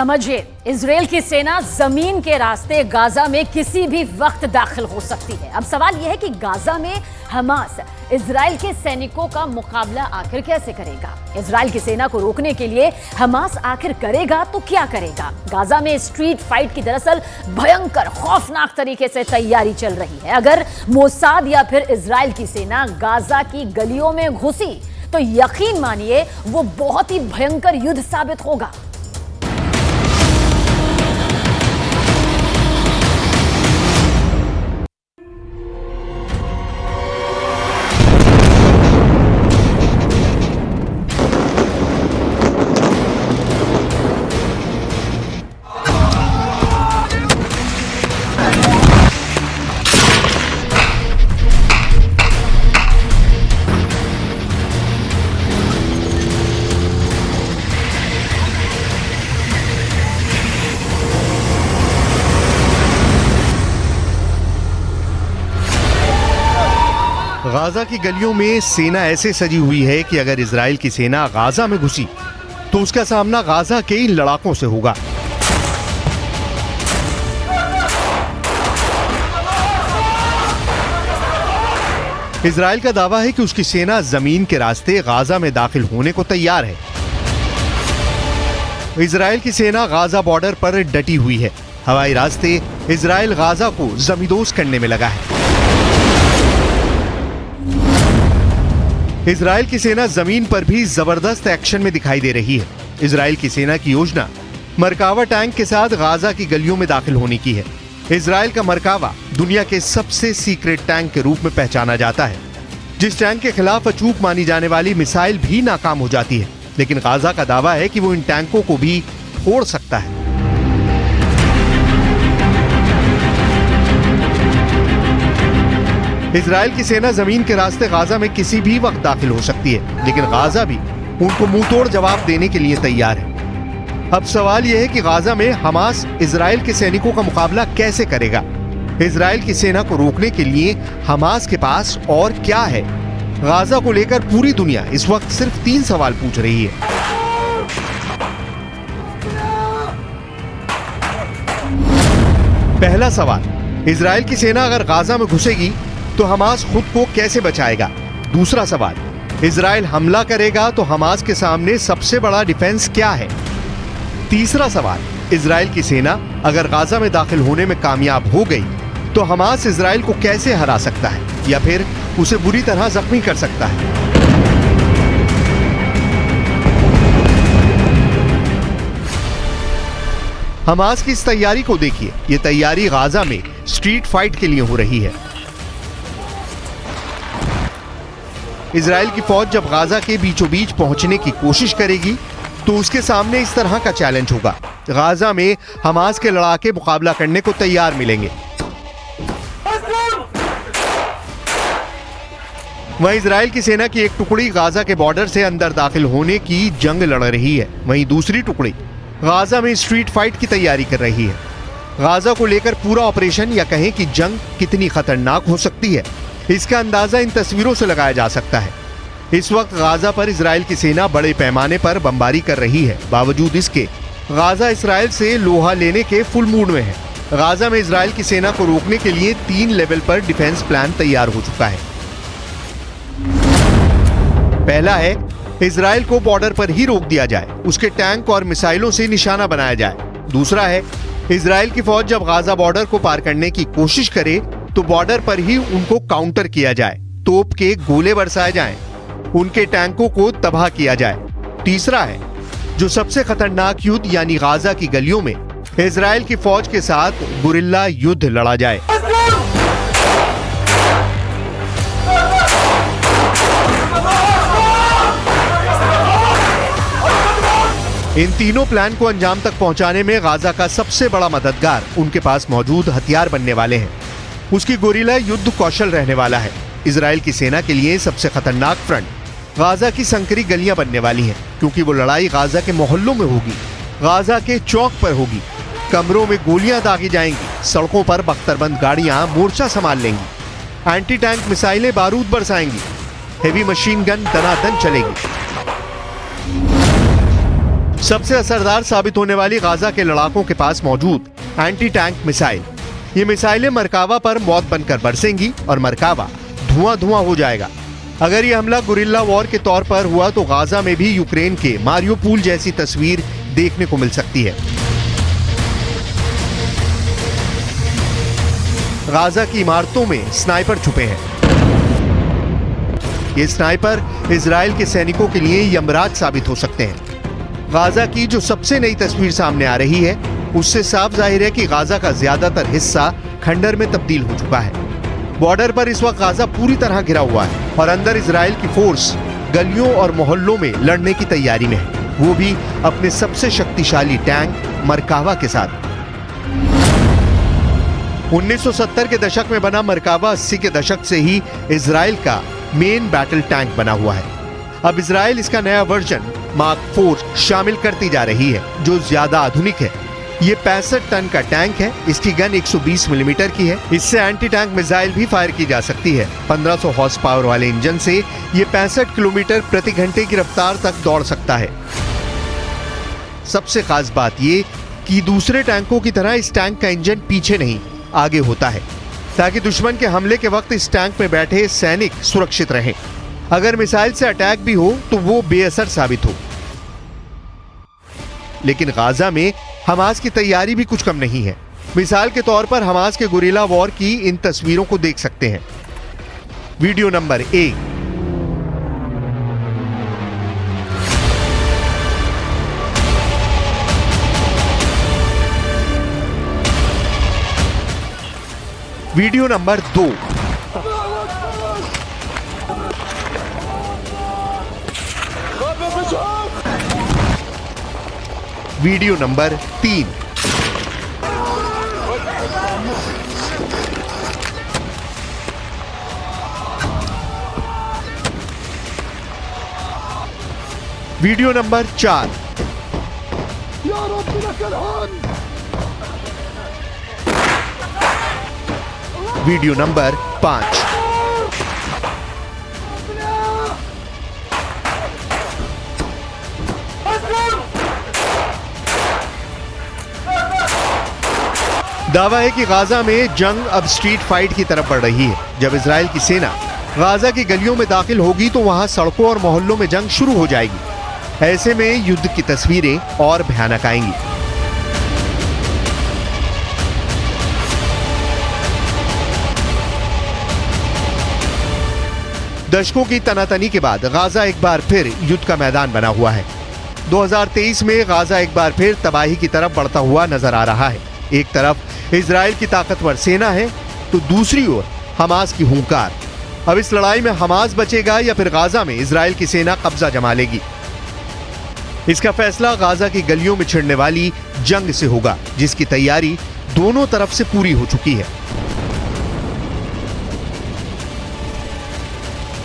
समझिए, इजराइल की सेना जमीन के रास्ते गाजा में किसी भी वक्त दाखिल हो सकती है। अब सवाल यह है कि गाजा में हमास इजराइल के सैनिकों का मुकाबला आखिर कैसे करेगा। इजराइल की सेना को रोकने के लिए हमास आखिर करेगा तो क्या करेगा। गाजा में स्ट्रीट फाइट की दरअसल भयंकर खौफनाक तरीके से तैयारी चल रही है। अगर मोसाद या फिर इजराइल की सेना गाजा की गलियों में घुसी तो यकीन मानिए वो बहुत ही भयंकर युद्ध साबित होगा। गाजा की गलियों में सेना ऐसे सजी हुई है कि अगर इजराइल की सेना गाजा में घुसी तो उसका सामना गाजा के इन लड़ाकों से होगा। इजराइल का दावा है कि उसकी सेना जमीन के रास्ते गाजा में दाखिल होने को तैयार है। इजराइल की सेना गाजा बॉर्डर पर डटी हुई है। हवाई रास्ते इजराइल गाजा को जमींदोज करने में लगा है। इजराइल की सेना जमीन पर भी जबरदस्त एक्शन में दिखाई दे रही है। इजराइल की सेना की योजना मरकावा टैंक के साथ गाजा की गलियों में दाखिल होने की है। इजराइल का मरकावा दुनिया के सबसे सीक्रेट टैंक के रूप में पहचाना जाता है। जिस टैंक के खिलाफ अचूक मानी जाने वाली मिसाइल भी नाकाम हो जाती है, लेकिन गाजा का दावा है कि वो इन टैंकों को भी फोड़ सकता है। इजराइल की सेना जमीन के रास्ते गाजा में किसी भी वक्त दाखिल हो सकती है, लेकिन गाजा भी उनको मुंहतोड़ जवाब देने के लिए तैयार है। अब सवाल यह है कि गाजा में हमास इजराइल के सैनिकों का मुकाबला कैसे करेगा। इजराइल की सेना को रोकने के लिए हमास के पास और क्या है। गाजा को लेकर पूरी दुनिया इस वक्त सिर्फ 3 सवाल पूछ रही है। पहला सवाल, इजराइल की सेना अगर गाजा में घुसेगी तो हमास खुद को कैसे बचाएगा। दूसरा सवाल, इजराइल हमला करेगा तो हमास के सामने सबसे बड़ा डिफेंस क्या है। तीसरा सवाल, इजराइल की सेना अगर गाजा में दाखिल होने में कामयाब हो गई तो हमास इजराइल को कैसे हरा सकता है या फिर उसे बुरी तरह जख्मी कर सकता है। हमास की इस तैयारी को देखिए। यह तैयारी गाजा में स्ट्रीट फाइट के लिए हो रही है। इजराइल की फौज जब गाजा के बीचों बीच पहुंचने की कोशिश करेगी तो उसके सामने इस तरह का चैलेंज होगा। गाजा में हमास के लड़ाके मुकाबला करने को तैयार मिलेंगे। वहीं इजराइल की सेना की एक टुकड़ी गाजा के बॉर्डर से अंदर दाखिल होने की जंग लड़ रही है। वहीं दूसरी टुकड़ी गाजा में स्ट्रीट फाइट की तैयारी कर रही है। गाजा को लेकर पूरा ऑपरेशन या कहें कि जंग कितनी खतरनाक हो सकती है, इसका अंदाजा इन तस्वीरों से लगाया जा सकता है। इस वक्त गाजा पर इजराइल की सेना बड़े पैमाने पर बमबारी कर रही है। बावजूद इसके गाजा इजराइल से लोहा लेने के फुल मूड में है। गाजा में इजराइल की सेना को रोकने के लिए 3 लेवल पर डिफेंस प्लान तैयार हो चुका है। पहला है, इजराइल को बॉर्डर पर ही रोक दिया जाए, उसके टैंक और मिसाइलों से निशाना बनाया जाए। दूसरा है, इजराइल की फौज जब गाजा बॉर्डर को पार करने की कोशिश करे तो बॉर्डर पर ही उनको काउंटर किया जाए, तोप के गोले बरसाए जाएं, उनके टैंकों को तबाह किया जाए। तीसरा है, जो सबसे खतरनाक युद्ध यानी गाजा की गलियों में इजराइल की फौज के साथ गुरिल्ला युद्ध लड़ा जाए। इन तीनों प्लान को अंजाम तक पहुंचाने में गाजा का सबसे बड़ा मददगार उनके पास मौजूद हथियार बनने वाले हैं। उसकी गोरिल्ला युद्ध कौशल रहने वाला है। इजराइल की सेना के लिए सबसे खतरनाक फ्रंट गाजा की संकरी गलियां बनने वाली हैं, क्योंकि वो लड़ाई गाजा के मोहल्लों में होगी, गाजा के चौक पर होगी। कमरों में गोलियां दागी जाएंगी, सड़कों पर बख्तरबंद गाड़ियां मोर्चा संभाल लेंगी, एंटी टैंक मिसाइलें बारूद बरसाएंगी, हेवी मशीन गन दनादन चलेगी। सबसे असरदार साबित होने वाली गाजा के लड़ाकों के पास मौजूद एंटी टैंक मिसाइल। ये मिसाइलें मरकावा पर मौत बनकर बरसेंगी और मरकावा धुआं धुआं हो जाएगा। अगर ये हमला गुरिल्ला वॉर के तौर पर हुआ तो गाजा में भी यूक्रेन के मारियोपोल जैसी तस्वीर देखने को मिल सकती है। गाजा की इमारतों में स्नाइपर छुपे हैं। ये स्नाइपर इजराइल के सैनिकों के लिए यमराज साबित हो सकते हैं। गाजा की जो सबसे नई तस्वीर सामने आ रही है उससे साफ जाहिर है कि गाजा का ज्यादातर हिस्सा खंडर में तब्दील हो चुका है। बॉर्डर पर इस वक्त गाजा पूरी तरह घिरा हुआ है और अंदर इजराइल की फोर्स गलियों और मोहल्लों में लड़ने की तैयारी में है, वो भी अपने सबसे शक्तिशाली टैंक मरकावा के साथ। 1970 के दशक में बना मरकावा 80 के दशक से ही इजराइल का मेन बैटल टैंक बना हुआ है। अब इजराइल इसका नया वर्जन मार्क 4 शामिल करती जा रही है जो ज्यादा आधुनिक है। ये 65 टन का टैंक है। इसकी गन 120 मिलीमीटर की है। इससे एंटी टैंक मिसाइल भी फायर की जा सकती है। 1500 हॉर्स पावर वाले इंजन से ये 65 किलोमीटर प्रति घंटे की रफ्तार तक दौड़ सकता है। सबसे खास बात ये कि दूसरे टैंकों की तरह इस टैंक का इंजन पीछे नहीं आगे होता है ताकि दुश्मन के हमले के वक्त इस टैंक में बैठे सैनिक सुरक्षित रहें। अगर मिसाइल से अटैक भी हो तो वो बेअसर साबित हो। लेकिन गाजा में हमास की तैयारी भी कुछ कम नहीं है। मिसाल के तौर पर हमास के गुरिल्ला वॉर की इन तस्वीरों को देख सकते हैं। Video number 1। Video number 2। Video number 3। Video number 4। Video number 5। दावा है कि गाजा में जंग अब स्ट्रीट फाइट की तरफ बढ़ रही है। जब इजराइल की सेना गाजा की गलियों में दाखिल होगी तो वहां सड़कों और मोहल्लों में जंग शुरू हो जाएगी। ऐसे में युद्ध की तस्वीरें और भयानक आएंगी। दशकों की तनातनी के बाद गाजा एक बार फिर युद्ध का मैदान बना हुआ है। 2023 में गाजा एक बार फिर तबाही की तरफ बढ़ता हुआ नजर आ रहा है। एक तरफ इजराइल की ताकतवर सेना है तो दूसरी ओर हमास की हुंकार। अब इस लड़ाई में हमास बचेगा या फिर गाजा में इजराइल की सेना कब्जा जमा लेगी। इसका फैसला गाजा की गलियों में छिड़ने वाली जंग से होगा जिसकी तैयारी दोनों तरफ से पूरी हो चुकी है।